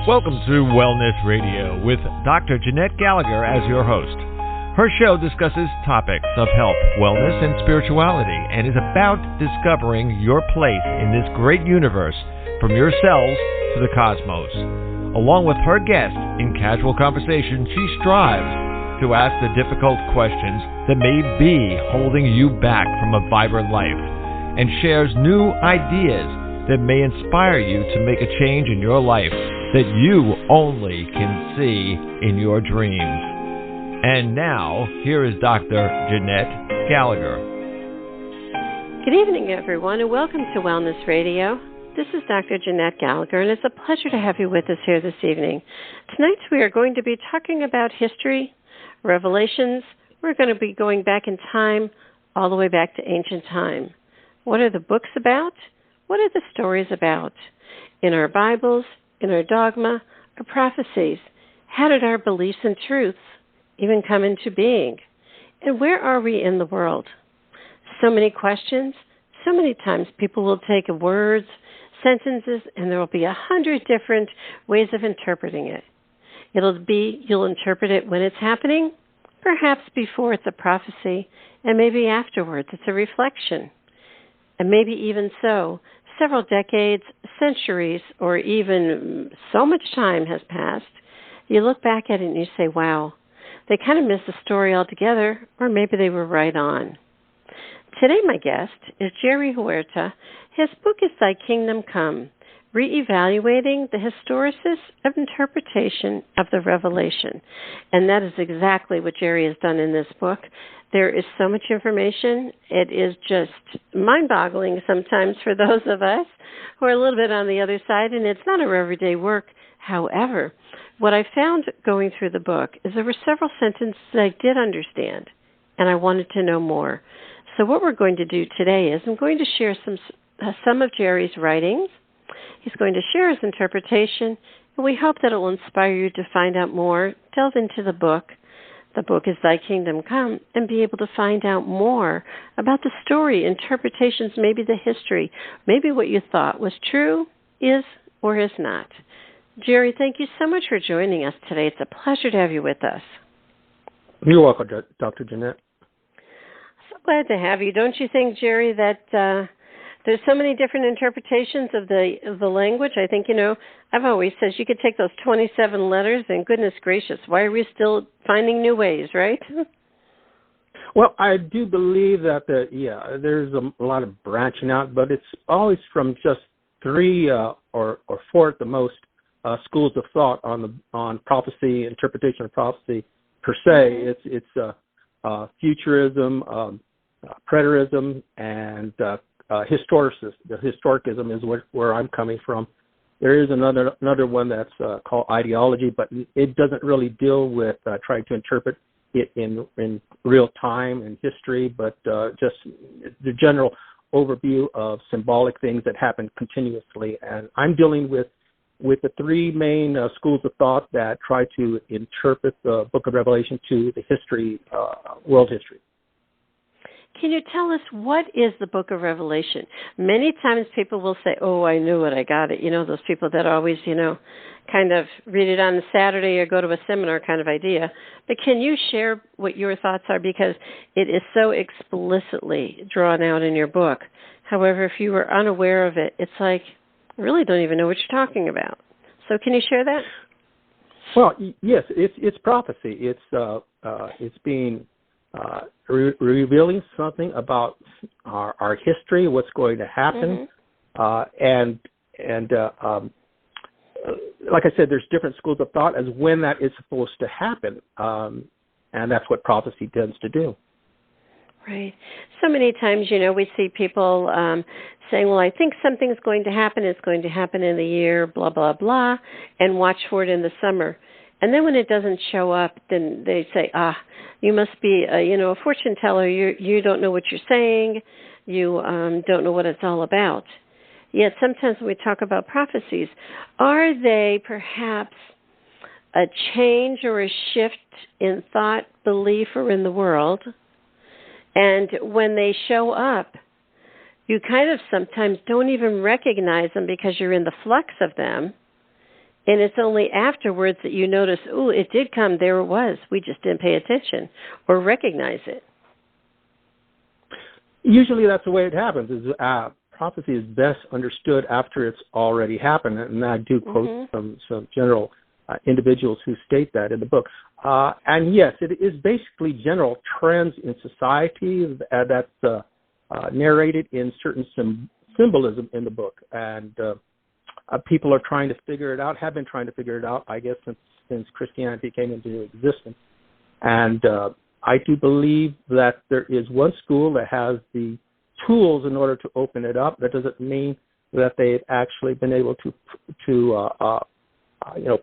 Welcome to Wellness Radio with Dr. Jeanette-Gallagher as your host. Her show discusses topics of health, wellness, and spirituality, and is about discovering your place in this great universe, from your cells to the cosmos. Along with her guest, in casual conversation, she strives to ask the difficult questions that may be holding you back from a vibrant life, and shares new ideas that may inspire you to make a change in your life that you only can see in your dreams. And now, here is Dr. Jeanette-Gallagher. Good evening, everyone, and welcome to Wellness Radio. This is Dr. Jeanette-Gallagher, and it's a pleasure to have you with us here this evening. Tonight, we are going to be talking about history, revelations. We're going to be going back in time, all the way back to ancient time. What are the books about? What are the stories about? In our Bibles, in our dogma, our prophecies, how did our beliefs and truths even come into being? And where are we in the world? So many questions. So many times people will take words, sentences, and there will be 100 different ways of interpreting it. You'll interpret it when it's happening, perhaps before it's a prophecy, and maybe afterwards it's a reflection. And maybe even so, several decades, centuries, or even so much time has passed, you look back at it and you say, wow, they kind of missed the story altogether, or maybe they were right on. Today my guest is Jerry Huerta. His book is Thy Kingdom Come, Reevaluating the Historicist of Interpretation of the Revelation. And that is exactly what Jerry has done in this book. There is so much information. It is just mind-boggling sometimes for those of us who are a little bit on the other side, and it's not our everyday work. However, what I found going through the book is there were several sentences I did understand, and I wanted to know more. So what we're going to do today is I'm going to share some of Jerry's writings. He's going to share his interpretation, and we hope that it will inspire you to find out more, delve into the book. The book is Thy Kingdom Come, and be able to find out more about the story, interpretations, maybe the history, maybe what you thought was true, is, or is not. Jerry, thank you so much for joining us today. It's a pleasure to have you with us. You're welcome, Dr. Jeanette. So glad to have you. Don't you think, Jerry, that there's so many different interpretations of the language? I think, I've always said you could take those 27 letters and goodness gracious, why are we still finding new ways, right? Well, I do believe that, there's a lot of branching out, but it's always from just 3 or 4 at the most schools of thought on prophecy, interpretation of prophecy per se. It's futurism, preterism, and historicist. The historicism is where I'm coming from. There is another one that's called ideology, but it doesn't really deal with trying to interpret it in real time and history, but just the general overview of symbolic things that happen continuously. And I'm dealing with the 3 main schools of thought that try to interpret the Book of Revelation to the history, world history. Can you tell us what is the Book of Revelation? Many times people will say, oh, I knew it, I got it. Those people that always, kind of read it on a Saturday or go to a seminar kind of idea. But can you share what your thoughts are? Because it is so explicitly drawn out in your book. However, if you were unaware of it, it's like, I really don't even know what you're talking about. So can you share that? Well, yes, it's prophecy. It's being revealing something about our history, what's going to happen, and like I said, there's different schools of thought as when that is supposed to happen, and that's what prophecy tends to do. Right. So many times, we see people saying, well, I think something's going to happen. It's going to happen in the year, blah, blah, blah, and watch for it in the summer. And then when it doesn't show up, then they say, you must be, a fortune teller. You don't know what you're saying. You don't know what it's all about. Yet sometimes when we talk about prophecies, are they perhaps a change or a shift in thought, belief, or in the world? And when they show up, you kind of sometimes don't even recognize them because you're in the flux of them. And it's only afterwards that you notice, oh, it did come, there it was. We just didn't pay attention or recognize it. Usually that's the way it happens. Is prophecy is best understood after it's already happened. And I do quote some general individuals who state that in the book. And yes, it is basically general trends in society that's narrated in certain symbolism in the book. And people are trying to figure it out, have been trying to figure it out, I guess, since Christianity came into existence. And I do believe that there is one school that has the tools in order to open it up. That doesn't mean that they've actually been able to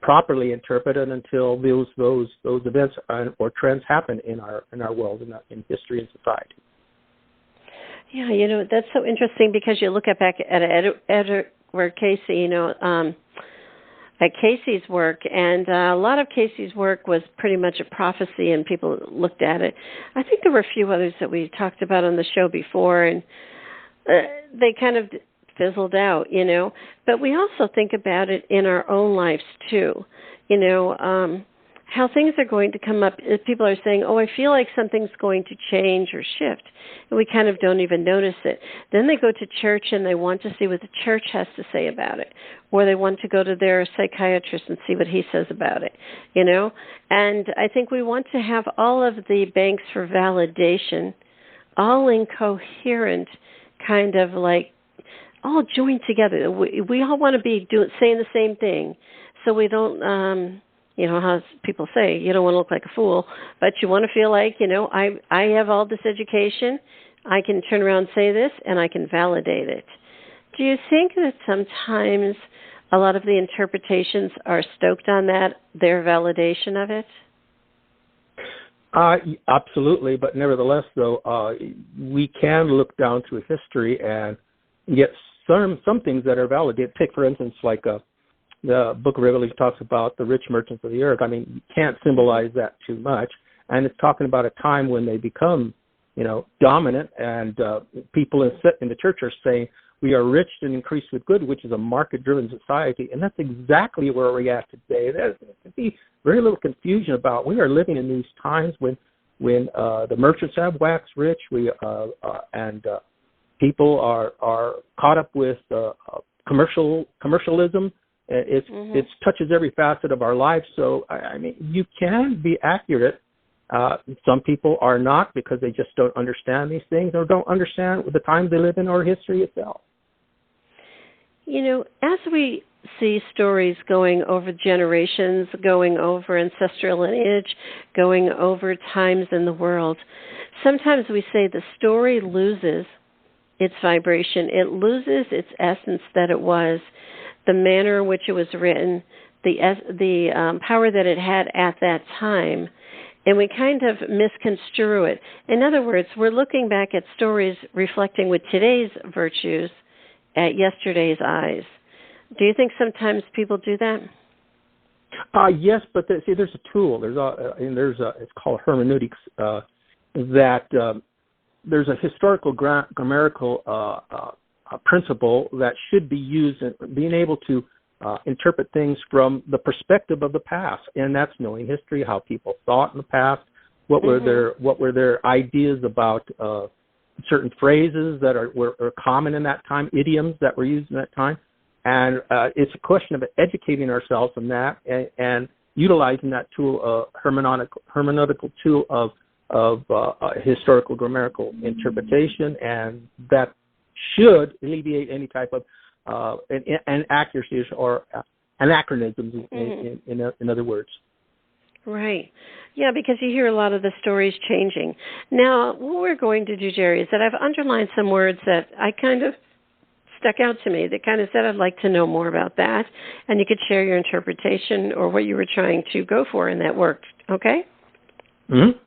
properly interpret it until those events or trends happen in our world, in history and society. Yeah, that's so interesting because you look back at Edward Casey, at Casey's work, and a lot of Casey's work was pretty much a prophecy, and people looked at it. I think there were a few others that we talked about on the show before, and they kind of fizzled out, But we also think about it in our own lives, too, how things are going to come up. People are saying, oh, I feel like something's going to change or shift, and we kind of don't even notice it. Then they go to church and they want to see what the church has to say about it, or they want to go to their psychiatrist and see what he says about it, And I think we want to have all of the banks for validation all incoherent, kind of like all joined together. We all want to be saying the same thing, so we don't, how people say, you don't want to look like a fool, but you want to feel like, I have all this education, I can turn around and say this, and I can validate it. Do you think that sometimes a lot of the interpretations are stoked on that, their validation of it? Absolutely, but nevertheless, though, we can look down through history and get some things that are validated. Take, for instance, like the Book of Revelation talks about the rich merchants of the earth. I mean, you can't symbolize that too much. And it's talking about a time when they become, dominant, and people in the church are saying, we are rich and increased with good, which is a market-driven society. And that's exactly where we're at today. There's be very little confusion about we are living in these times when the merchants have waxed rich, and people are caught up with commercialism. It touches every facet of our lives. So, I mean, you can be accurate. Some people are not because they just don't understand these things or don't understand the times they live in or history itself. As we see stories going over generations, going over ancestral lineage, going over times in the world, sometimes we say the story loses its vibration. It loses its essence that it was, the manner in which it was written, the power that it had at that time, and we kind of misconstrue it. In other words, we're looking back at stories reflecting with today's virtues at yesterday's eyes. Do you think sometimes people do that? Yes, but there's a tool. It's called hermeneutics. There's a historical grammatical principle that should be used in being able to interpret things from the perspective of the past, and that's knowing history, how people thought in the past, what were their ideas about certain phrases that were common in that time, idioms that were used in that time. And it's a question of educating ourselves in that and utilizing that tool, hermeneutical tool of historical grammatical interpretation, and that should alleviate any type of inaccuracies or anachronisms, in other words. Right. Yeah, because you hear a lot of the stories changing. Now, what we're going to do, Jerry, is that I've underlined some words that I kind of stuck out to me that kind of said I'd like to know more about that, and you could share your interpretation or what you were trying to go for in that work, okay? Mm-hmm.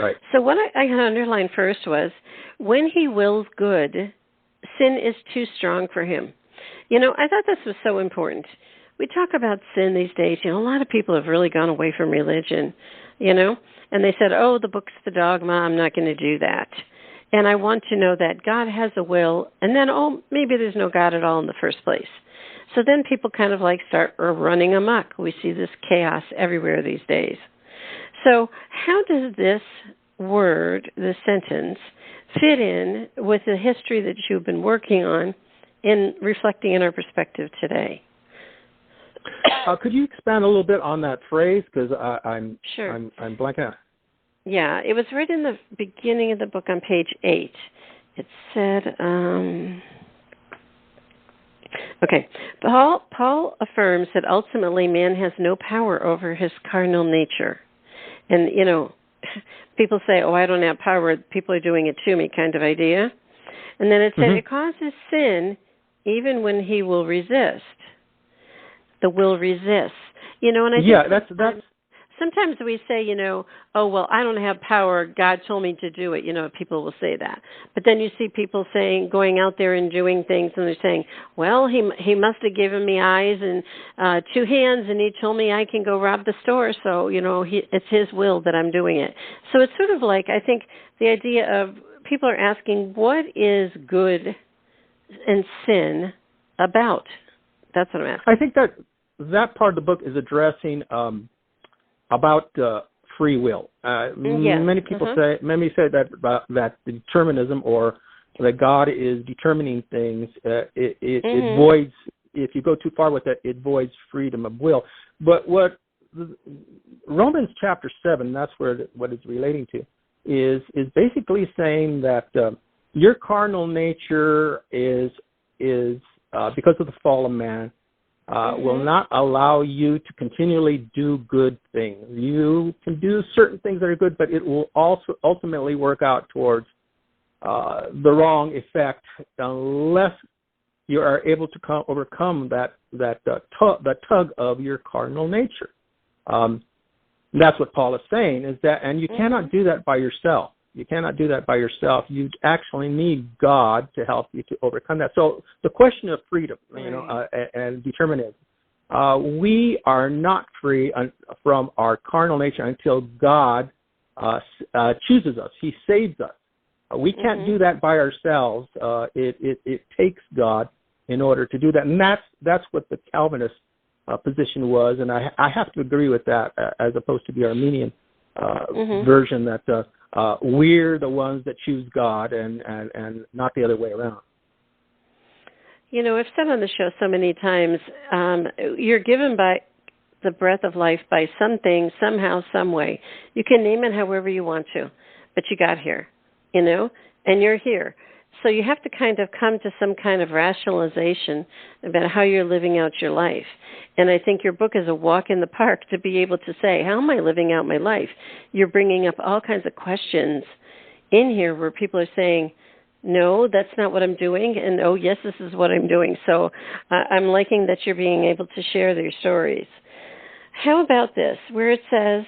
Right. So what I had underlined first was, when he wills good, sin is too strong for him. I thought this was so important. We talk about sin these days. A lot of people have really gone away from religion, and they said, oh, the book's the dogma, I'm not going to do that. And I want to know that God has a will, and then, maybe there's no God at all in the first place. So then people kind of like start running amok. We see this chaos everywhere these days. So how does this word, this sentence, fit in with the history that you've been working on in reflecting in our perspective today? Could you expand a little bit on that phrase? Because I'm blanking out. Yeah, it was right in the beginning of the book on page 8. It said, okay, Paul affirms that ultimately man has no power over his carnal nature. And, you know, people say, oh, I don't have power, people are doing it to me kind of idea. And then it said it causes sin even when he will resist. The will resists. You know, and I think that's sometimes we say, you know, oh, well, I don't have power. God told me to do it. You know, people will say that. But then you see people saying, going out there and doing things, and they're saying, well, he must have given me eyes and 2 hands, and he told me I can go rob the store. So, you know, it's his will that I'm doing it. So it's sort of like, I think the idea of people are asking, what is good and sin about? That's what I'm asking. I think that part of the book is addressing about free will. Many people say that determinism, or that God is determining things, it voids. If you go too far with it, it voids freedom of will. But what Romans chapter 7, that's what it's relating to, is basically saying that your carnal nature is because of the fall of man, will not allow you to continually do good things. You can do certain things that are good, but it will also ultimately work out towards the wrong effect unless you are able to overcome that tug of your carnal nature. That's what Paul is saying, is that, and you cannot do that by yourself. You cannot do that by yourself. You actually need God to help you to overcome that. So the question of freedom, and determinism, we are not free from our carnal nature until God chooses us. He saves us. We can't do that by ourselves. It takes God in order to do that, and that's what the Calvinist position was, and I have to agree with that, as opposed to the Armenian version that. We're the ones that choose God and not the other way around. You know, I've said on the show so many times, you're given by the breath of life by something, somehow, some way. You can name it however you want to, but you got here, you know, and you're here. So you have to kind of come to some kind of rationalization about how you're living out your life. And I think your book is a walk in the park to be able to say, how am I living out my life? You're bringing up all kinds of questions in here where people are saying, no, that's not what I'm doing, and oh, yes, this is what I'm doing. So I'm liking that you're being able to share their stories. How about this, where it says,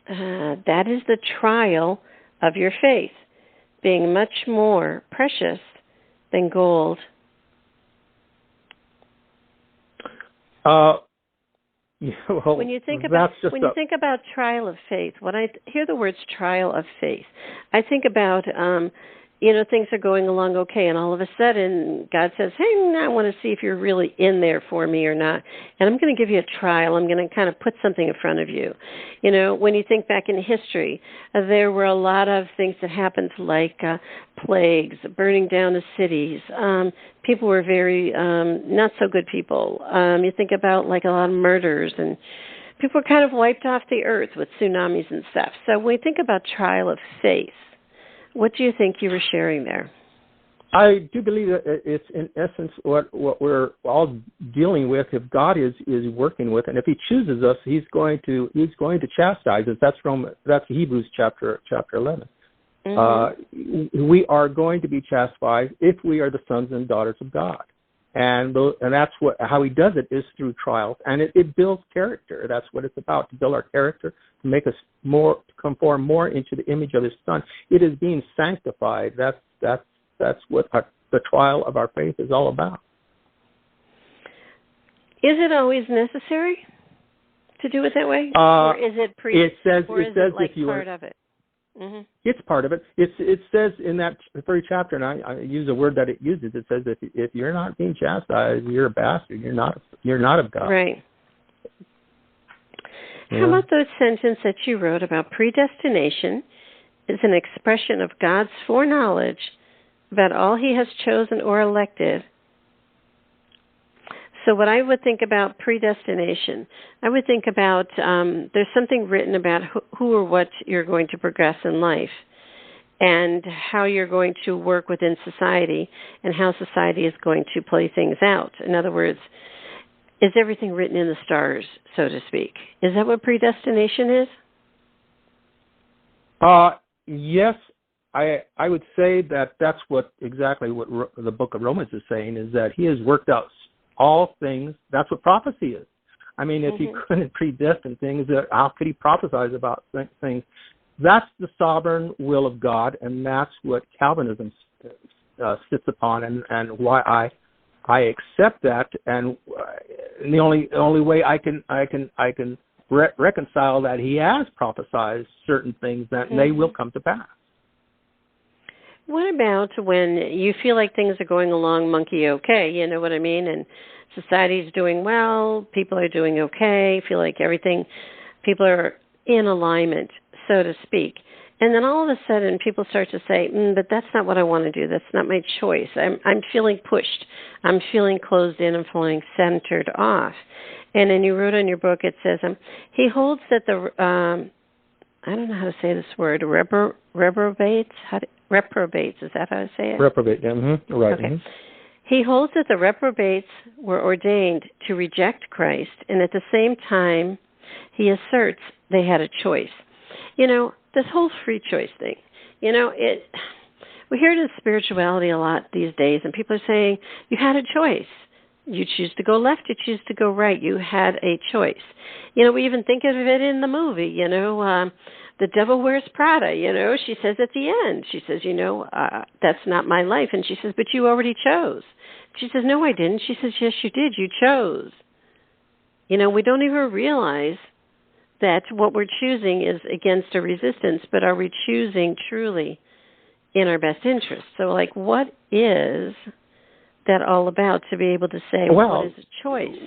that is the trial of your faith, being much more precious than gold. When you think about trial of faith, when I hear the words trial of faith, I think about things are going along okay, and all of a sudden God says, hey, I want to see if you're really in there for me or not, and I'm going to give you a trial. I'm going to kind of put something in front of you. You know, when you think back in history, there were a lot of things that happened, like plagues, burning down the cities. People were very not so good people. You think about like a lot of murders, and people were kind of wiped off the earth with tsunamis and stuff. So when we think about trial of faith, what do you think you were sharing there? I do believe that it's in essence what we're all dealing with. If God is working with, and if He chooses us, He's going to chastise us. That's Hebrews chapter 11. We are going to be chastised if we are the sons and daughters of God, and that's how He does it, is through trials, and it builds character. That's what it's about, to build our character, to make us conform more into the image of His Son. It is being sanctified. That's what the trial of our faith is all about. Is it always necessary to do it that way, or is it part of it? Mm-hmm. It's part of it. It says in that very chapter, and I use a word that it uses. It says if you're not being chastised, you're a bastard. You're not of God. Right. Yeah. How about those sentences that you wrote about predestination is an expression of God's foreknowledge about all He has chosen or elected? So what I would think about predestination, I would think about there's something written about who or what you're going to progress in life and how you're going to work within society and how society is going to play things out. In other words, is everything written in the stars, so to speak? Is that what predestination is? Yes, I would say that's exactly what the book of Romans is saying, is that He has worked out all things. That's what prophecy is. I mean, if He couldn't predestine things, how could He prophesize about things? That's the sovereign will of God, and that's what Calvinism sits upon, and why I accept that. And the only way I can reconcile that He has prophesied certain things that they will come to pass. What about when you feel like things are going along monkey okay, you know what I mean, and society's doing well, people are doing okay, feel like people are in alignment, so to speak. And then all of a sudden people start to say, but that's not what I want to do. That's not my choice. I'm feeling pushed. I'm feeling closed in. I'm feeling centered off. And then you wrote in your book, it says, he holds that the, I don't know how to say this word, reprobates, is that how to say it? Reprobate, right. Okay. Mm-hmm. He holds that the reprobates were ordained to reject Christ, and at the same time, he asserts they had a choice. You know, this whole free choice thing, we hear it in spirituality a lot these days, and people are saying, you had a choice. You choose to go left, you choose to go right. You had a choice. We even think of it in the movie, The Devil Wears Prada, she says at the end, she says, that's not my life. And she says, but you already chose. She says, no, I didn't. She says, yes, you did. You chose. We don't even realize that what we're choosing is against a resistance, but are we choosing truly in our best interest? So, what is that all about, to be able to say, what is a choice?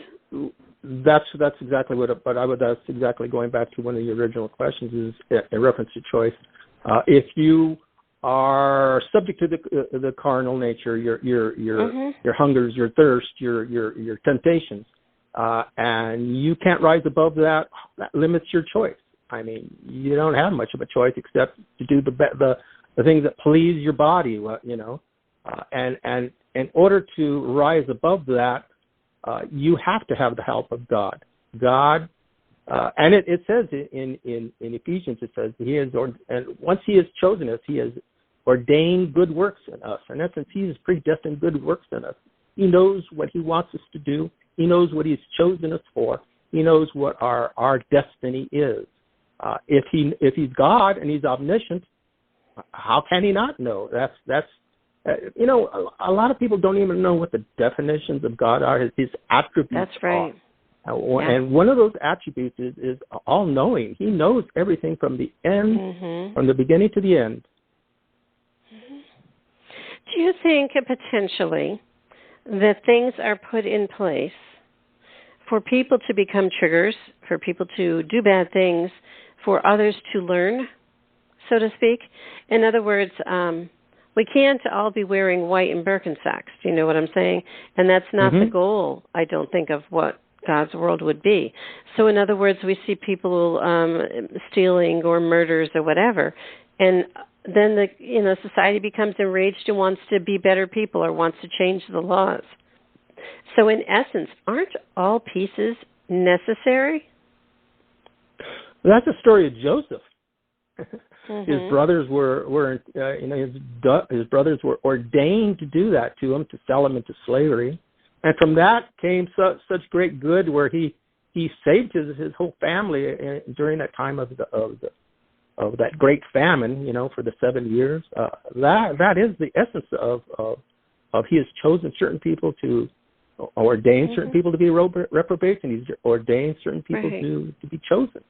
That's exactly that's exactly going back to one of the original questions, is in reference to choice. If you are subject to the carnal nature, your hungers, your thirst, your temptations, and you can't rise above that limits your choice. I mean, you don't have much of a choice except to do the things that please your body, and in order to rise above that, you have to have the help of God. God, and it says in Ephesians, it says He has, and once He has chosen us, He has ordained good works in us. In essence, He has predestined good works in us. He knows what He wants us to do. He knows what He's chosen us for. He knows what our destiny is. If He's God and He's omniscient, how can He not know? That's a lot of people don't even know what the definitions of God are, His attributes. That's right. And one of those attributes is all-knowing. He knows everything from the end, from the beginning to the end. Do you think potentially that things are put in place for people to become triggers, for people to do bad things, for others to learn, so to speak? In other words, we can't all be wearing white and Birkenstocks. Do you know what I'm saying? And that's not the goal, I don't think, of what God's world would be. So in other words, we see people stealing or murders or whatever, and then society becomes enraged and wants to be better people or wants to change the laws. So in essence, aren't all pieces necessary? That's the story of Joseph. His brothers were his brothers were ordained to do that to him, to sell him into slavery, and from that came such great good, where he saved his whole family during that time of that great famine, for the 7 years. That is the essence of He has chosen certain people to ordain certain people to be reprobates, and He's ordained certain people to be chosen.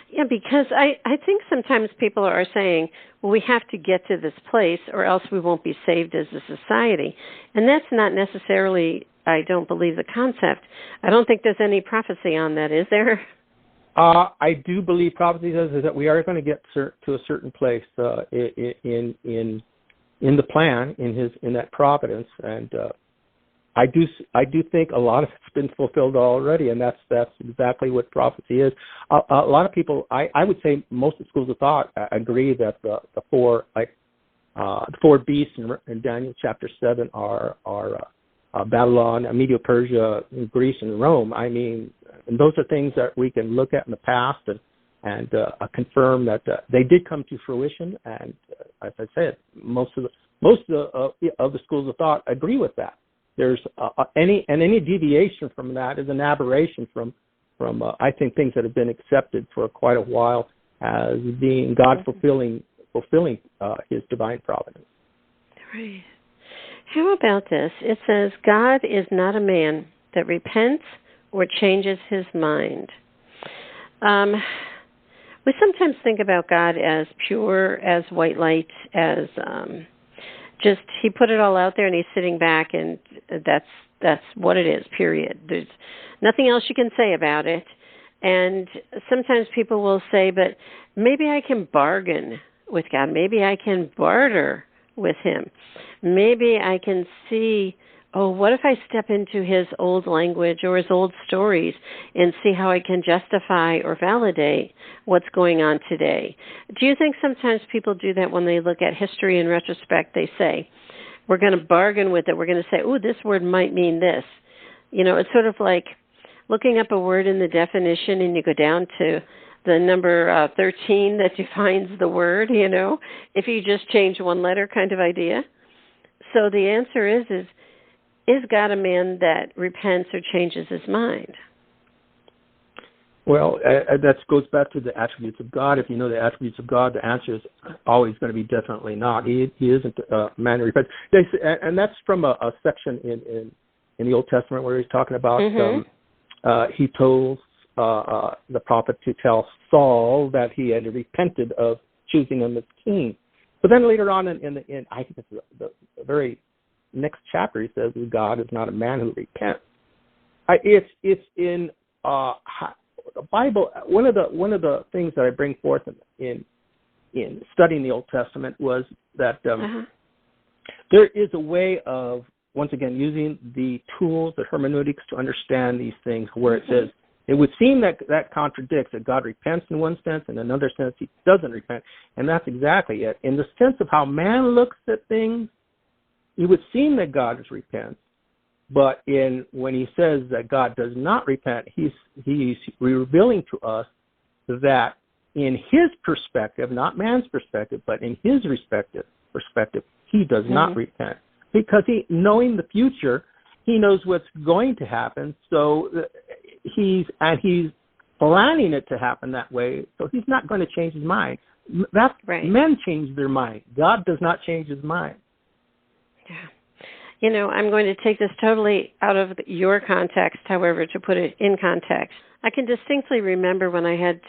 Yeah, because I think sometimes people are saying, well, we have to get to this place or else we won't be saved as a society. And that's not necessarily, I don't believe, the concept. I don't think there's any prophecy on that, is there? I do believe prophecy says that we are going to get to a certain place in the plan, in that providence, and I do think a lot of it's been fulfilled already, and that's exactly what prophecy is. A lot of people, I would say, most of the schools of thought agree that the four beasts in Daniel chapter 7 are Babylon, Medo-Persia, Greece, and Rome. I mean, and those are things that we can look at in the past and confirm that they did come to fruition. And as I said, most of the schools of thought agree with that. There's any deviation from that is an aberration from I think things that have been accepted for quite a while as being God fulfilling His divine providence. Right. How about this? It says, God is not a man that repents or changes his mind. We sometimes think about God as pure, as white light, as just he put it all out there and he's sitting back, and that's what it is, period. There's nothing else you can say about it. And sometimes people will say, but maybe I can bargain with God. Maybe I can barter with him. Maybe I can see, what if I step into his old language or his old stories and see how I can justify or validate what's going on today? Do you think sometimes people do that when they look at history in retrospect? They say, we're going to bargain with it. We're going to say, this word might mean this. It's sort of like looking up a word in the definition and you go down to the number 13 that defines the word, if you just change one letter kind of idea. So the answer is God a man that repents or changes his mind? Well, that goes back to the attributes of God. If you know the attributes of God, the answer is always going to be definitely not. He isn't a man who repents. And that's from a section in the Old Testament where he's talking about he told the prophet to tell Saul that he had repented of choosing him as king. But then later on in I think it's the very next chapter, he says God is not a man who repents. It's in the Bible. One of the things that I bring forth in studying the Old Testament was that there is a way of, once again, using the tools, the hermeneutics to understand these things, where it says, it would seem that contradicts, that God repents in one sense, in another sense he doesn't repent. And that's exactly it. In the sense of how man looks at things, it would seem that God repents. But when he says that God does not repent, he's revealing to us that in his perspective, not man's perspective, but in his perspective, he does not repent. Because knowing the future, he knows what's going to happen, so he's planning it to happen that way, so he's not going to change his mind. That's right. Men change their mind. God does not change his mind. Yeah. I'm going to take this totally out of your context, however, to put it in context. I can distinctly remember when I had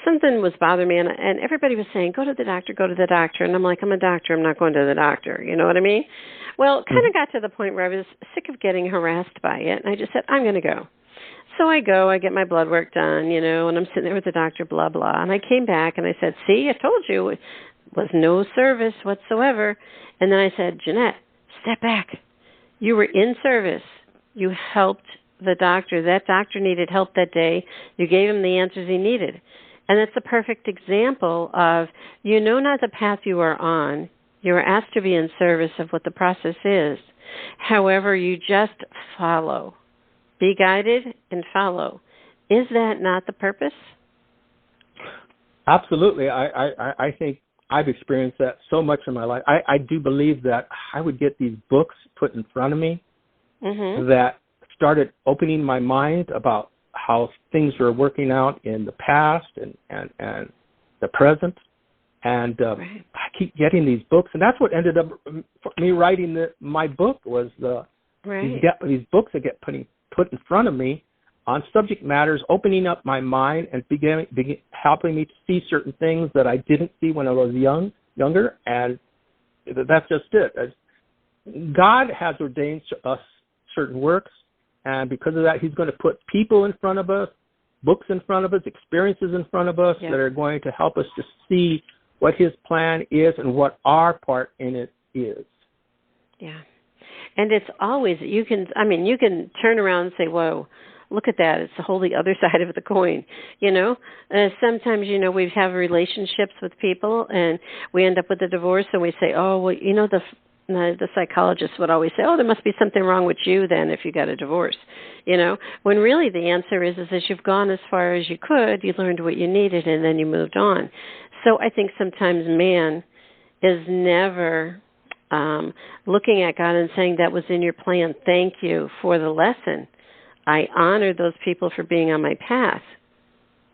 something was bothering me, and everybody was saying, go to the doctor. And I'm like, I'm a doctor. I'm not going to the doctor. You know what I mean? Well, it kind of got to the point where I was sick of getting harassed by it, and I just said, I'm going to go. So I go, I get my blood work done, and I'm sitting there with the doctor, blah, blah. And I came back, and I said, see, I told you it was no service whatsoever. And then I said, Jeanette, step back. You were in service. You helped the doctor. That doctor needed help that day. You gave him the answers he needed. And that's a perfect example of, not the path you are on. You are asked to be in service of what the process is. However, you just follow. Be guided and follow. Is that not the purpose? Absolutely. I think I've experienced that so much in my life. I do believe that I would get these books put in front of me that started opening my mind about how things were working out in the past and the present. And I keep getting these books, and that's what ended up me writing my book was these books that get put in front of me on subject matters, opening up my mind and helping me to see certain things that I didn't see when I was younger, and that's just it. God has ordained to us certain works, and because of that, he's going to put people in front of us, books in front of us, experiences in front of us that are going to help us to see what his plan is and what our part in it is. Yeah. And it's always, you can turn around and say, whoa, look at that. It's the wholly other side of the coin, Sometimes, we have relationships with people and we end up with a divorce and we say, oh, well, the psychologist would always say, oh, there must be something wrong with you then if you got a divorce, when really the answer is that you've gone as far as you could, you learned what you needed, and then you moved on. So I think sometimes man is never looking at God and saying that was in your plan. Thank you for the lesson. I honor those people for being on my path,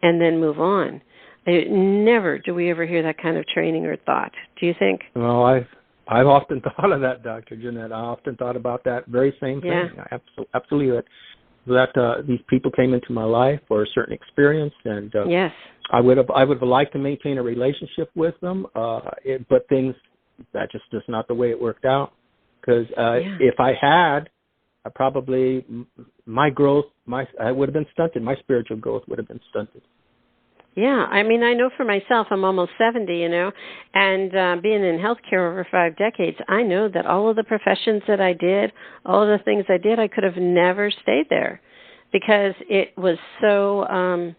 and then move on. Never do we ever hear that kind of training or thought. Do you think? Well, I've often thought of that, Dr. Jeanette. I often thought about that very same thing. Yeah. Absolutely. That these people came into my life for a certain experience, and yes, I would have liked to maintain a relationship with them, but things, that just is not the way it worked out. Because if I had, probably my growth, I would have been stunted. My spiritual growth would have been stunted. Yeah, I know for myself, I'm almost 70, and being in healthcare over 5 decades, I know that all of the professions that I did, all of the things I did, I could have never stayed there because it was so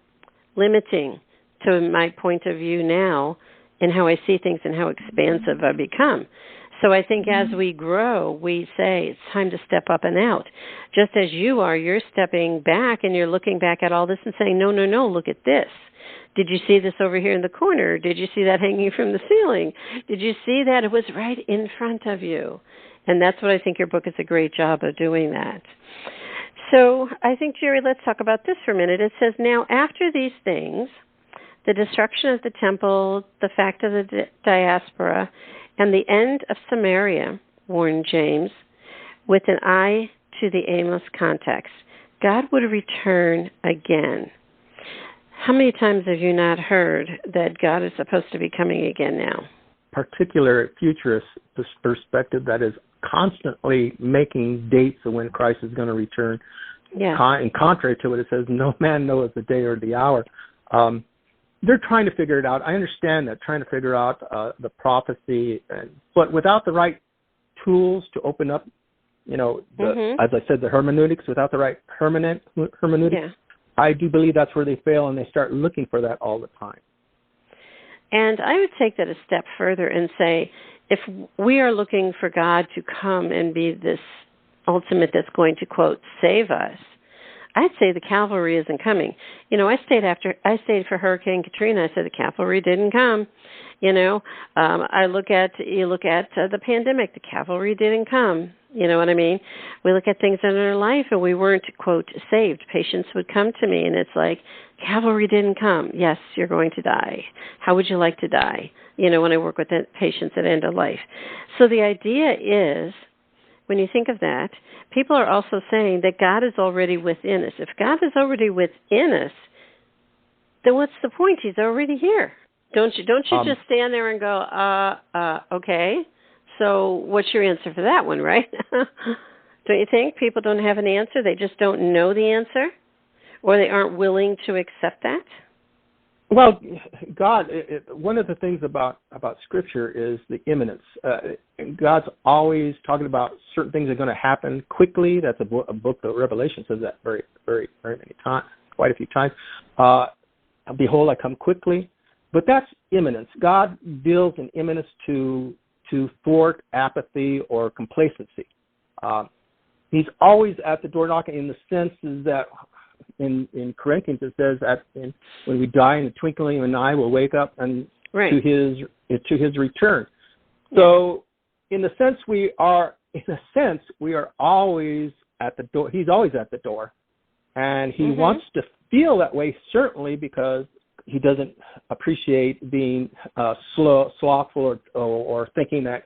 limiting to my point of view now and how I see things and how expansive I've become. So I think as we grow, we say it's time to step up and out. Just as you're stepping back and you're looking back at all this and saying, no, look at this. Did you see this over here in the corner? Did you see that hanging from the ceiling? Did you see that? It was right in front of you. And that's what I think your book is a great job of doing that. So I think, Jerry, let's talk about this for a minute. It says, now after these things, the destruction of the temple, the fact of the diaspora, and the end of Samaria, warned James, with an eye to the Amos context, God would return again. How many times have you not heard that God is supposed to be coming again now? Particular futurist perspective that is constantly making dates of when Christ is going to return. Yeah. And contrary to what it says, no man knows the day or the hour. They're trying to figure it out. I understand that, trying to figure out the prophecy, but without the right tools to open up, as I said, the hermeneutics, without the right hermeneutics, I do believe that's where they fail, and they start looking for that all the time. And I would take that a step further and say, if we are looking for God to come and be this ultimate that's going to, quote, save us, I'd say the cavalry isn't coming. I stayed for Hurricane Katrina. I said the cavalry didn't come. You look at the pandemic. The cavalry didn't come. You know what I mean? We look at things in our life, and we weren't, quote, saved. Patients would come to me, and it's like, cavalry didn't come. Yes, you're going to die. How would you like to die? When I work with patients at end of life. So the idea is, when you think of that, people are also saying that God is already within us. If God is already within us, then what's the point? He's already here. Don't you just stand there and go, okay, so what's your answer for that one, right? Don't you think people don't have an answer? They just don't know the answer? Or they aren't willing to accept that? Well, God, one of the things about Scripture is the imminence. God's always talking about certain things that are going to happen quickly. That's a book that Revelation says that very, very, very many times, quite a few times. Behold, I come quickly. But that's imminence. God deals in imminence to thwart apathy or complacency. He's always at the door knocking, in the sense that in Corinthians it says that when we die, in the twinkling of an eye, we'll wake up and to his return. So in a sense we are always at the door. He's always at the door, and he wants to feel that way, certainly, because he doesn't appreciate being slothful or thinking that,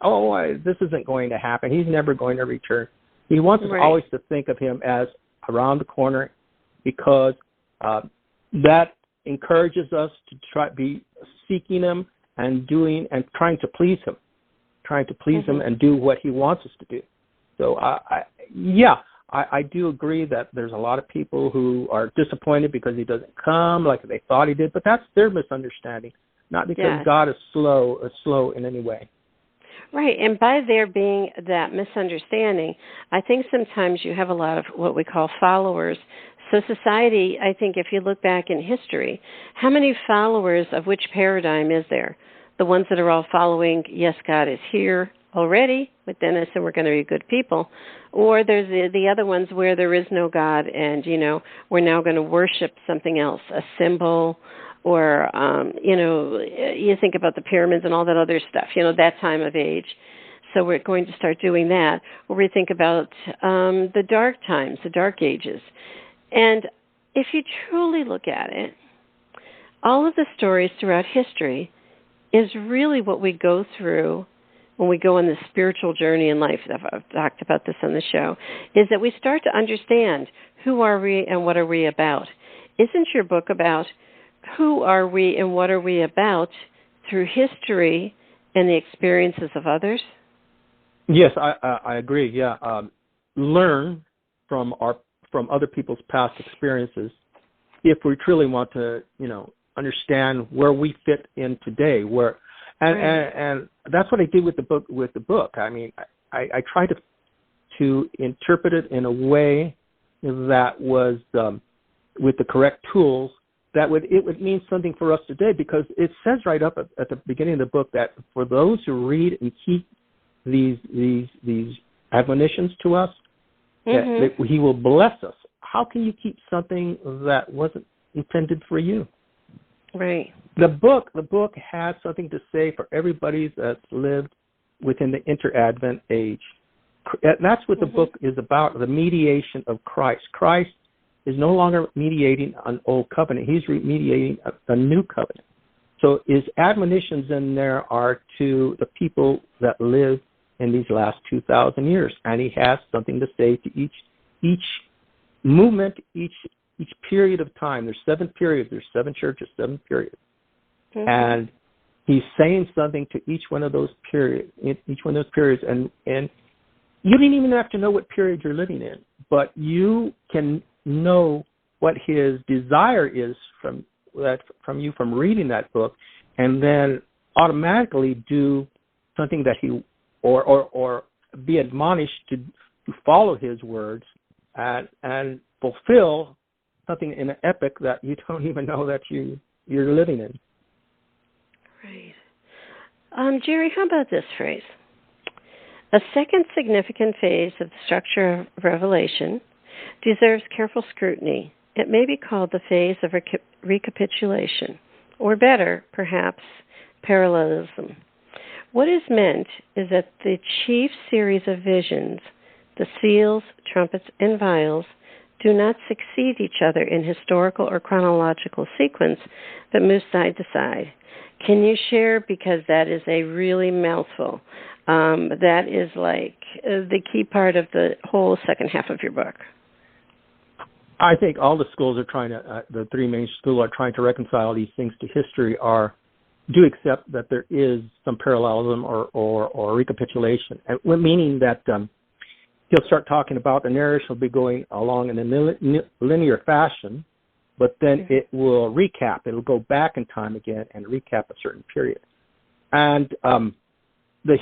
this isn't going to happen. He's never going to return. He wants us always to think of him as around the corner, because that encourages us to be seeking Him and trying to please Him, Him and do what He wants us to do. So, I do agree that there's a lot of people who are disappointed because He doesn't come like they thought He did, but that's their misunderstanding, not because God is slow in any way. Right, and by there being that misunderstanding, I think sometimes you have a lot of what we call followers. So society, I think if you look back in history, how many followers of which paradigm is there? The ones that are all following, yes, God is here already within us and we're going to be good people, or there's the other ones where there is no God and, we're now going to worship something else, a symbol, or, you think about the pyramids and all that other stuff, that time of age. So we're going to start doing that. Or we think about the dark times, the dark ages. And if you truly look at it, all of the stories throughout history is really what we go through when we go on this spiritual journey in life. I've talked about this on the show, is that we start to understand who are we and what are we about. Isn't your book about who are we and what are we about through history and the experiences of others? Yes, I agree. Yeah, learn from other people's past experiences if we truly want to, understand where we fit in today. And that's what I did with the book. I mean, I tried to interpret it in a way that was with the correct tools. It would mean something for us today, because it says right up at the beginning of the book that for those who read and keep these admonitions to us, that He will bless us. How can you keep something that wasn't intended for you? Right. The book has something to say for everybody that's lived within the inter-Advent age. That's what the book is about, the mediation of Christ. Christ is no longer mediating an old covenant. He's mediating a new covenant. So His admonitions in there are to the people that live in these last 2,000 years. And He has something to say to each movement, each period of time. There's 7 periods. There's 7 churches, 7 periods. And He's saying something to each one of those periods, and you don't even have to know what period you're living in, but you can know what His desire is from you from reading that book, and then automatically do something that He or be admonished to follow His words and fulfill something in an epoch that you don't even know that you're living in. Right. Jerry, how about this phrase? A second significant phase of the structure of Revelation deserves careful scrutiny. It may be called the phase of recapitulation, or better, perhaps, parallelism. What is meant is that the chief series of visions, the seals, trumpets, and vials, do not succeed each other in historical or chronological sequence, but move side to side. Can you share, because that is a really mouthful, that is like the key part of the whole second half of your book? I think all the schools are trying to, the 3 main schools are trying to reconcile these things to history, do accept that there is some parallelism or recapitulation, meaning that he'll start talking about the narration will be going along in a linear fashion, but then it will recap. It'll go back in time again and recap a certain period. And the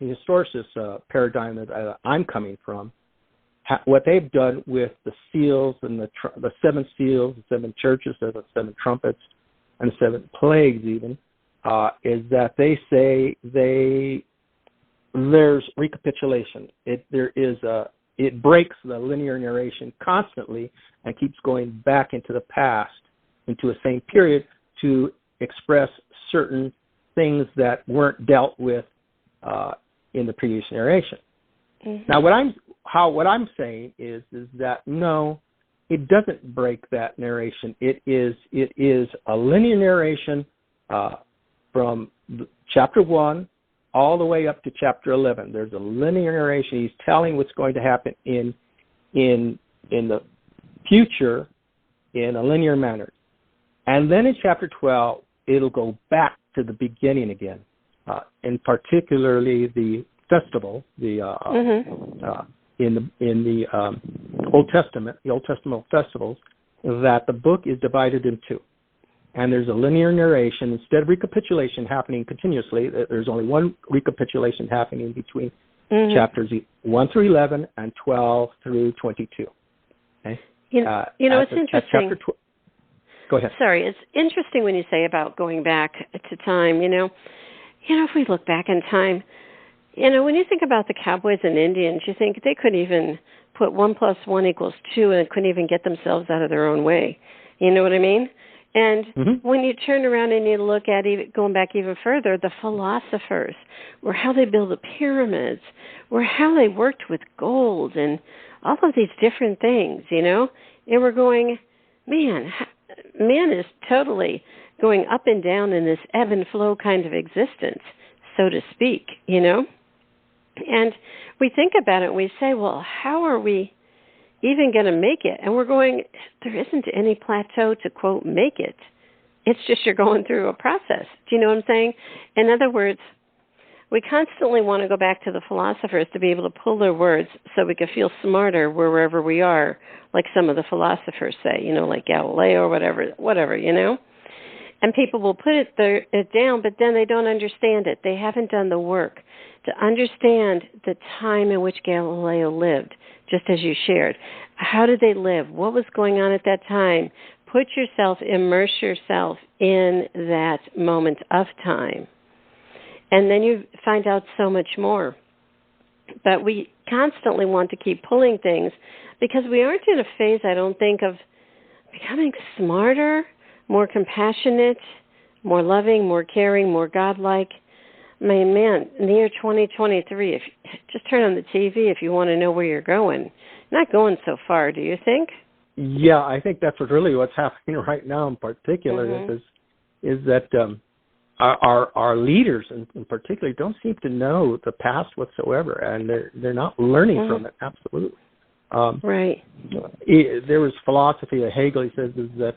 historicist paradigm that I'm coming from, what they've done with the seals and the 7 seals, the 7 churches, the 7 trumpets, and the 7 plagues even, is that they say there's recapitulation. It breaks the linear narration constantly and keeps going back into the past, into a same period, to express certain things that weren't dealt with in the previous narration. Now, what I'm saying is that no, it doesn't break that narration. It is a linear narration from chapter 1 all the way up to chapter 11. There's a linear narration. He's telling what's going to happen in the future in a linear manner. And then in chapter 12, it'll go back to the beginning again, and particularly the festival, in the Old Testament festivals, that the book is divided in two. And there's a linear narration. Instead of recapitulation happening continuously, there's only one recapitulation happening between chapters 1 through 11 and 12 through 22. Okay? It's interesting. Go ahead. Sorry, it's interesting when you say about going back to time. If we look back in time, when you think about the cowboys and Indians, you think they couldn't even put 1 + 1 = 2 and couldn't even get themselves out of their own way. You know what I mean? And when you turn around and you look at going back even further, the philosophers, or how they built the pyramids, or how they worked with gold and all of these different things, and we're going, man is totally going up and down in this ebb and flow kind of existence, so to speak, And we think about it and we say, well, how are we even going to make it? And we're going, there isn't any plateau to, quote, make it. It's just you're going through a process. Do you know what I'm saying? In other words, we constantly want to go back to the philosophers to be able to pull their words so we can feel smarter wherever we are, like some of the philosophers say, like Galileo or whatever, And people will put it down, but then they don't understand it. They haven't done the work to understand the time in which Galileo lived, just as you shared. How did they live? What was going on at that time? Immerse yourself in that moment of time. And then you find out so much more. But we constantly want to keep pulling things because we aren't in a phase, I don't think, of becoming smarter, more compassionate, more loving, more caring, more godlike. Man, in the year 2023, if just turn on the TV if you want to know where you're going. Not going so far, do you think? Yeah, I think that's what's happening right now in particular is that our leaders in particular don't seem to know the past whatsoever, and they're not learning from it. Absolutely. Right. There was philosophy of Hegel. He says is that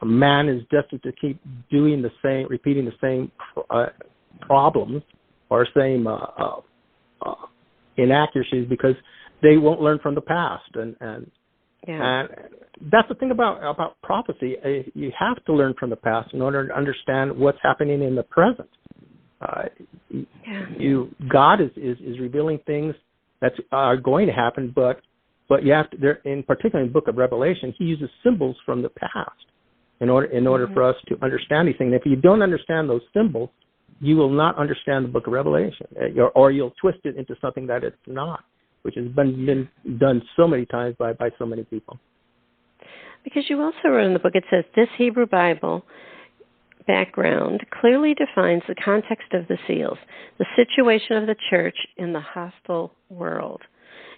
man is destined to keep repeating the same problems or same inaccuracies because they won't learn from the past. And that's the thing about prophecy. You have to learn from the past in order to understand what's happening in the present. God is revealing things that are going to happen, but you have to. In particular, in the Book of Revelation, he uses symbols from the past in order for us to understand these things. And if you don't understand those symbols, you will not understand the Book of Revelation, or you'll twist it into something that it's not, which has been done so many times by so many people. Because you also wrote in the book, it says, this Hebrew Bible background clearly defines the context of the seals, the situation of the church in the hostile world.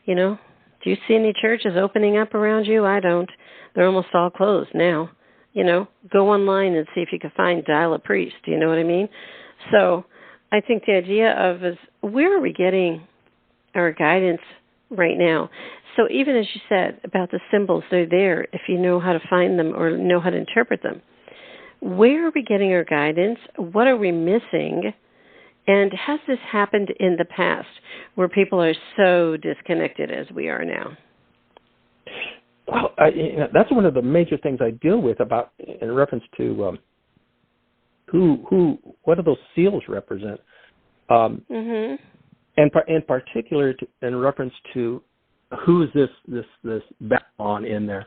Do you see any churches opening up around you? I don't. They're almost all closed now. Go online and see if you can find Dial a Priest. Do you know what I mean? So I think the idea of is, where are we getting our guidance right now? So even as you said about the symbols, they're there if you know how to find them or know how to interpret them. Where are we getting our guidance? What are we missing? And has this happened in the past where people are so disconnected as we are now? Well, that's one of the major things I deal with in reference to what do those seals represent? And in particular, in reference to who is this Babylon in there.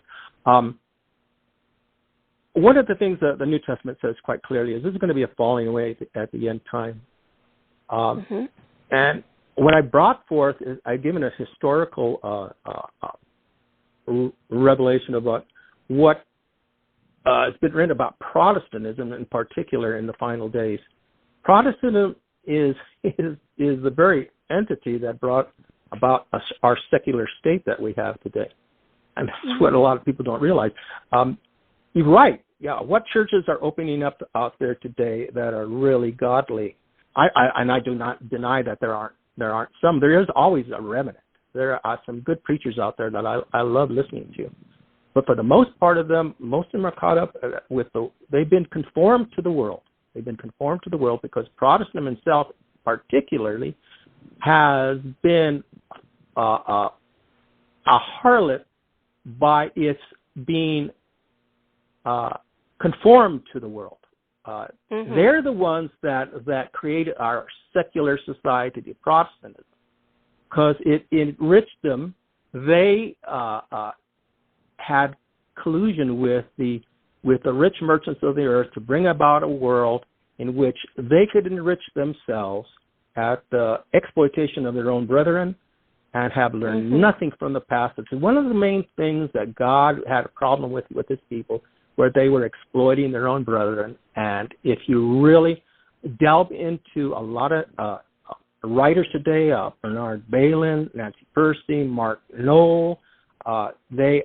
One of the things that the New Testament says quite clearly is this is going to be a falling away at the end time. And what I brought forth is I've given a historical revelation about what has been written about Protestantism in particular in the final days. Protestantism is the very entity that brought about our secular state that we have today. And that's what a lot of people don't realize. You're right. Yeah, what churches are opening up out there today that are really godly? I do not deny that there aren't some. There is always a remnant. There are some good preachers out there that I love listening to. But for the most part of them, most of them are caught up with they've been conformed to the world. They've been conformed to the world because Protestantism itself, particularly, has been a harlot by its being conformed to the world. They're the ones that created our secular society, the Protestantism, because it enriched them. They had collusion with the rich merchants of the earth to bring about a world in which they could enrich themselves at the exploitation of their own brethren and have learned nothing from the past. It's one of the main things that God had a problem with his people, where they were exploiting their own brethren. And if you really delve into a lot of writers today, Bernard Balin, Nancy Percy, Mark Noll, they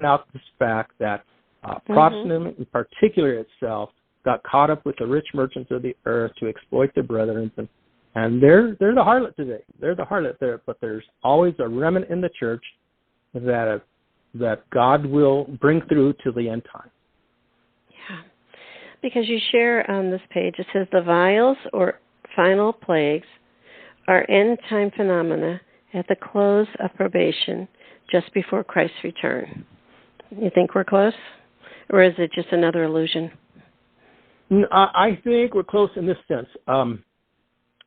out this fact that Protestantism in particular itself got caught up with the rich merchants of the earth to exploit their brethren, and they're the harlot today. They're the harlot there, but there's always a remnant in the church that God will bring through to the end time. Yeah, because you share on this page, it says the vials or final plagues are end-time phenomena at the close of probation just before Christ's return. You think we're close? Or is it just another illusion? I think we're close in this sense.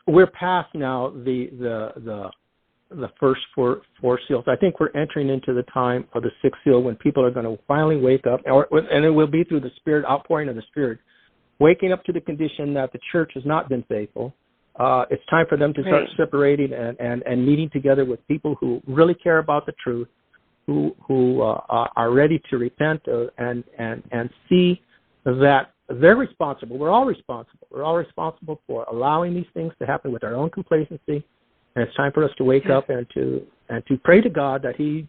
We're past now the first four seals. I think we're entering into the time of the sixth seal when people are going to finally wake up, and it will be through the Spirit, outpouring of the Spirit, waking up to the condition that the church has not been faithful. It's time for them to start separating and meeting together with people who really care about the truth, who are ready to repent and see that they're responsible. We're all responsible. We're all responsible for allowing these things to happen with our own complacency. And it's time for us to wake up and to pray to God that He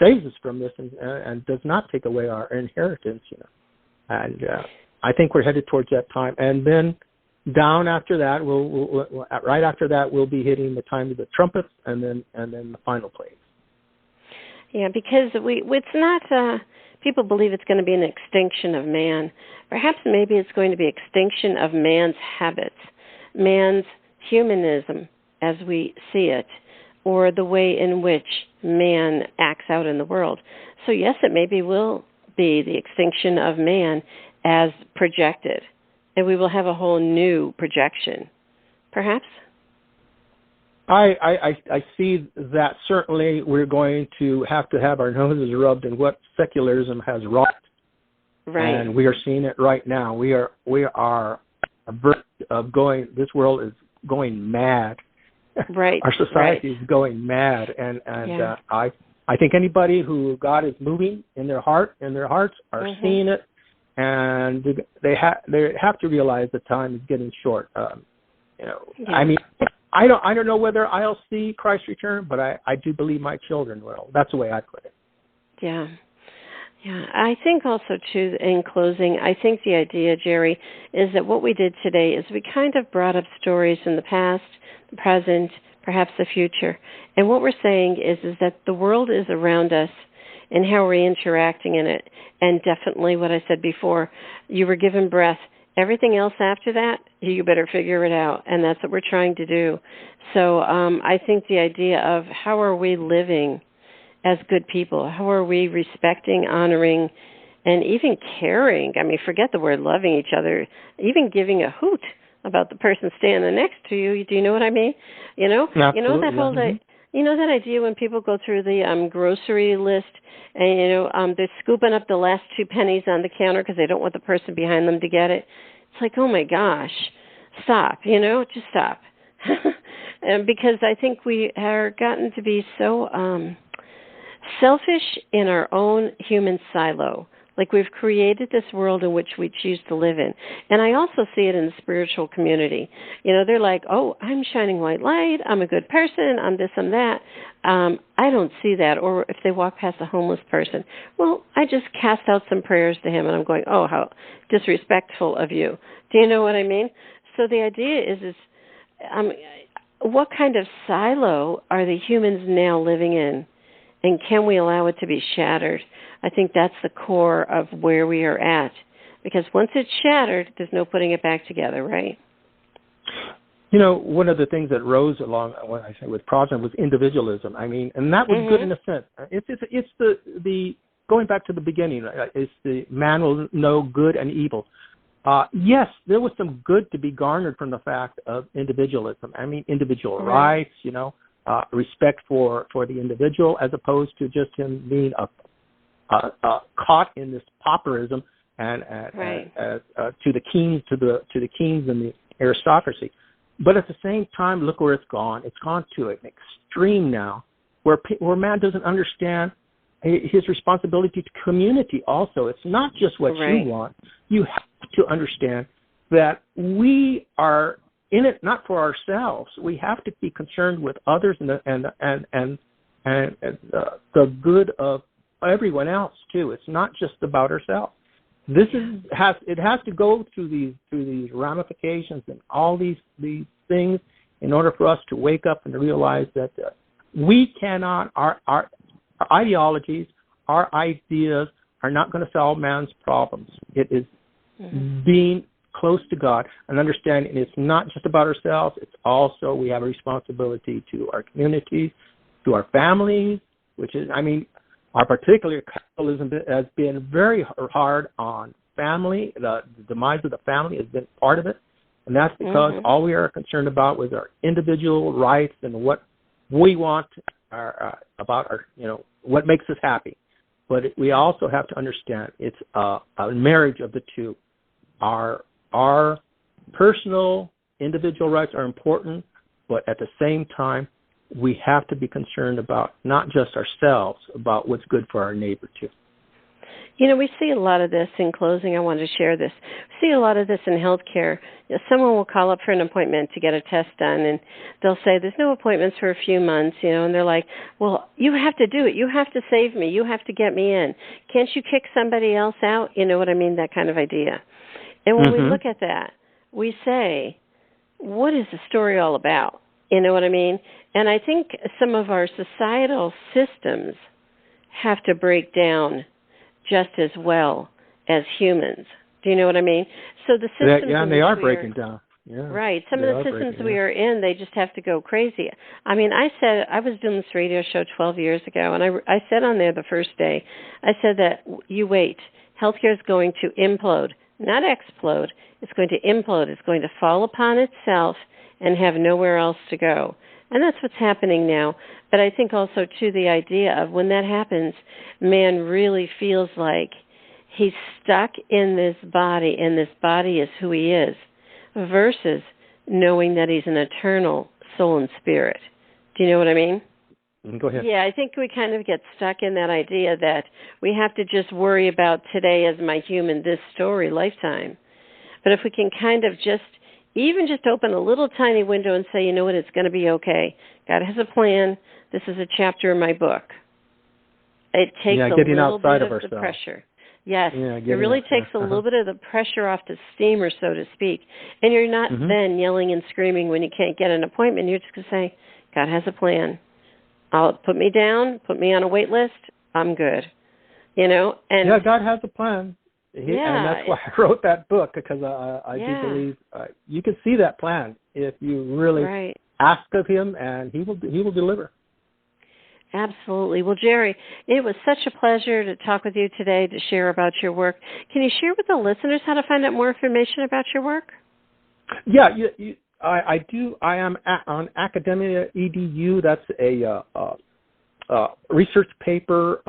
saves us from this and does not take away our inheritance. And I think we're headed towards that time. And then down after that, right after that, we'll be hitting the time of the trumpets, and then the final plague. Yeah, because it's not. People believe it's going to be an extinction of man. Perhaps maybe it's going to be extinction of man's habits, man's humanism as we see it, or the way in which man acts out in the world. So yes, it maybe will be the extinction of man as projected, and we will have a whole new projection, perhaps? I see that certainly we're going to have our noses rubbed in what secularism has wrought. Right. And we are seeing it right now. We are a verge of going, this world is going mad. Right. Our society is going mad. And I think anybody who God is moving in their hearts are seeing it, and they have to realize the time is getting short. I mean, I don't know whether I'll see Christ return, but I do believe my children will. That's the way I put it. Yeah. Yeah. I think also, too, in closing, I think the idea, Jerry, is that what we did today is we kind of brought up stories in the past, the present, perhaps the future. And what we're saying is that the world is around us and how we're interacting in it. And definitely what I said before, you were given breath. Everything else after that, you better figure it out, and that's what we're trying to do. So I think the idea of how are we living as good people? How are we respecting, honoring, and even caring? I mean, forget the word loving each other, even giving a hoot about the person standing next to you. Do you know what I mean? Absolutely. You know that whole that idea when people go through the grocery list and they're scooping up the last 2 pennies on the counter because they don't want the person behind them to get it. It's like, oh my gosh, stop, just stop. And because I think we are gotten to be so selfish in our own human silo. Like we've created this world in which we choose to live in. And I also see it in the spiritual community. They're like, oh, I'm shining white light. I'm a good person. I'm this, I'm that. I don't see that. Or if they walk past a homeless person, well, I just cast out some prayers to him and I'm going, oh, how disrespectful of you. Do you know what I mean? So the idea is what kind of silo are the humans now living in? And can we allow it to be shattered? I think that's the core of where we are at. Because once it's shattered, there's no putting it back together, right? You know, one of the things that rose along, when I say with Protestant, was individualism. I mean, and that was good in a sense. It's the going back to the beginning. It's the man will know good and evil. Yes, there was some good to be garnered from the fact of individualism. I mean, individual rights. You know, respect for the individual, as opposed to just him being caught in this pauperism and to the kings and the aristocracy. But at the same time, look where it's gone. It's gone to an extreme now, where man doesn't understand his responsibility to community. Also, it's not just what you want. You have to understand that we are in it not for ourselves. We have to be concerned with others and the good of everyone else too. It's not just about ourselves. This has to go through these ramifications and all these things in order for us to wake up and to realize that we cannot, our ideologies, our ideas are not going to solve man's problems. It is being close to God and understanding it's not just about ourselves. It's also we have a responsibility to our communities, to our families, which is, I mean, our particular capitalism has been very hard on family. The demise of the family has been part of it. And that's because all we are concerned about was our individual rights and what we want about our, you know, what makes us happy. But we also have to understand it's a marriage of the two. Our personal individual rights are important, but at the same time, we have to be concerned about not just ourselves, about what's good for our neighbor too. You know, we see a lot of this. In closing, I wanted to share this. We see a lot of this in healthcare. You know, someone will call up for an appointment to get a test done, and they'll say, there's no appointments for a few months, you know, and they're like, well, you have to do it. You have to save me. You have to get me in. Can't you kick somebody else out? You know what I mean? That kind of idea. And when we look at that, we say, what is the story all about? You know what I mean? And I think some of our societal systems have to break down just as well as humans. Do you know what I mean? So the systems... and they are breaking down. Yeah, right. Some of the systems we are in, they just have to go crazy. I mean, I was doing this radio show 12 years ago, and I said on there the first day, I said that, you wait, healthcare is going to implode, not explode. It's going to implode. It's going to fall upon itself and have nowhere else to go. And that's what's happening now. But I think also, too, the idea of when that happens, man really feels like he's stuck in this body, and this body is who he is, versus knowing that he's an eternal soul and spirit. Do you know what I mean? Go ahead. Yeah, I think we kind of get stuck in that idea that we have to just worry about today as my human, this story, lifetime. But if we can kind of just open a little tiny window and say, you know what, it's going to be okay. God has a plan. This is a chapter in my book. It takes a little bit of the pressure. Yes, it really takes a little bit of the pressure off the steamer, so to speak. And you're not then yelling and screaming when you can't get an appointment. You're just going to say, God has a plan. Put me down, put me on a wait list. I'm good. You know? And God has a plan. And that's why I wrote that book, because I do believe you can see that plan if you really ask of him, and he will deliver. Absolutely. Well, Jerry, it was such a pleasure to talk with you today, to share about your work. Can you share with the listeners how to find out more information about your work? Yeah, I do. I am on Academia EDU. That's a research paper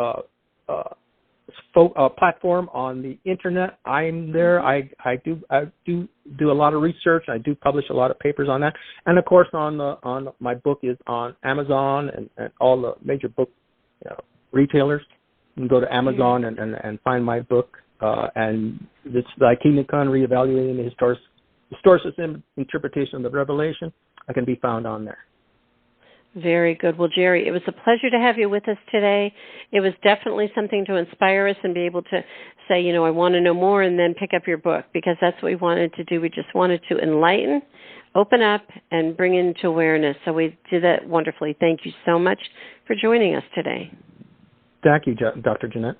platform on the internet. I'm there. I do a lot of research. I do publish a lot of papers on that, and of course on my book is on Amazon and all the major book retailers. You can go to Amazon and find my book, and it's the Kingdom Come Reevaluating the Historicist Interpretation of the Revelation. I can be found on there. Very good. Well, Jerry, it was a pleasure to have you with us today. It was definitely something to inspire us and be able to say, I want to know more, and then pick up your book, because that's what we wanted to do. We just wanted to enlighten, open up, and bring into awareness. So we did that wonderfully. Thank you so much for joining us today. Thank you, Dr. Jeanette.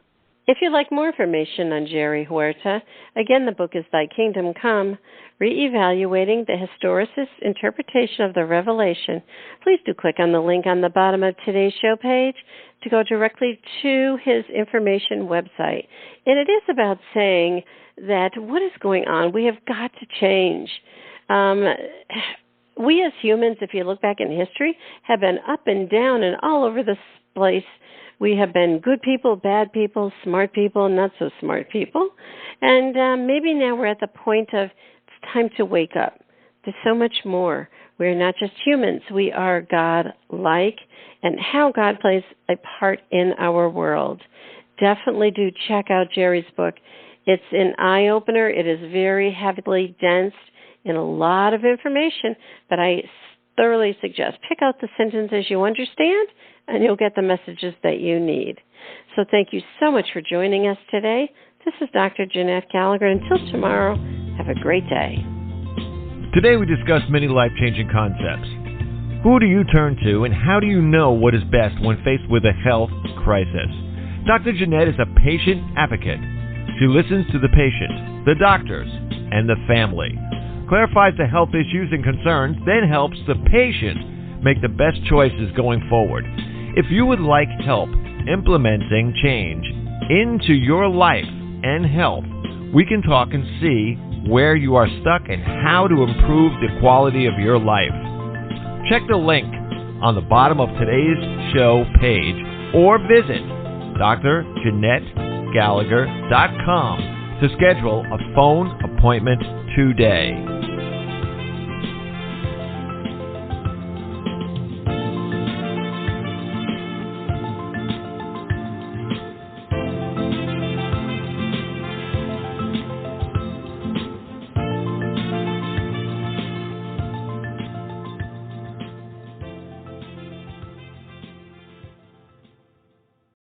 If you'd like more information on Jerry Huerta, again, the book is Thy Kingdom Come, Reevaluating the Historicist Interpretation of the Revelation. Please do click on the link on the bottom of today's show page to go directly to his information website. And it is about saying that what is going on, we have got to change. We as humans, if you look back in history, have been up and down and all over this place. We have been good people, bad people, smart people, not so smart people. And maybe now we're at the point of it's time to wake up. There's so much more. We're not just humans. We are God-like, and how God plays a part in our world. Definitely do check out Jerry's book. It's an eye-opener. It is very heavily dense in a lot of information, but I thoroughly suggest pick out the sentences you understand, and you'll get the messages that you need. So thank you so much for joining us today. This is Dr. Jeanette-Gallagher. Until tomorrow, have a great day. Today we discussed many life-changing concepts. Who do you turn to, and how do you know what is best when faced with a health crisis? Dr. Jeanette is a patient advocate. She listens to the patient, the doctors, and the family, clarifies the health issues and concerns, then helps the patient make the best choices going forward. If you would like help implementing change into your life and health, we can talk and see where you are stuck and how to improve the quality of your life. Check the link on the bottom of today's show page or visit dr.jeanette-gallagher.com to schedule a phone appointment today.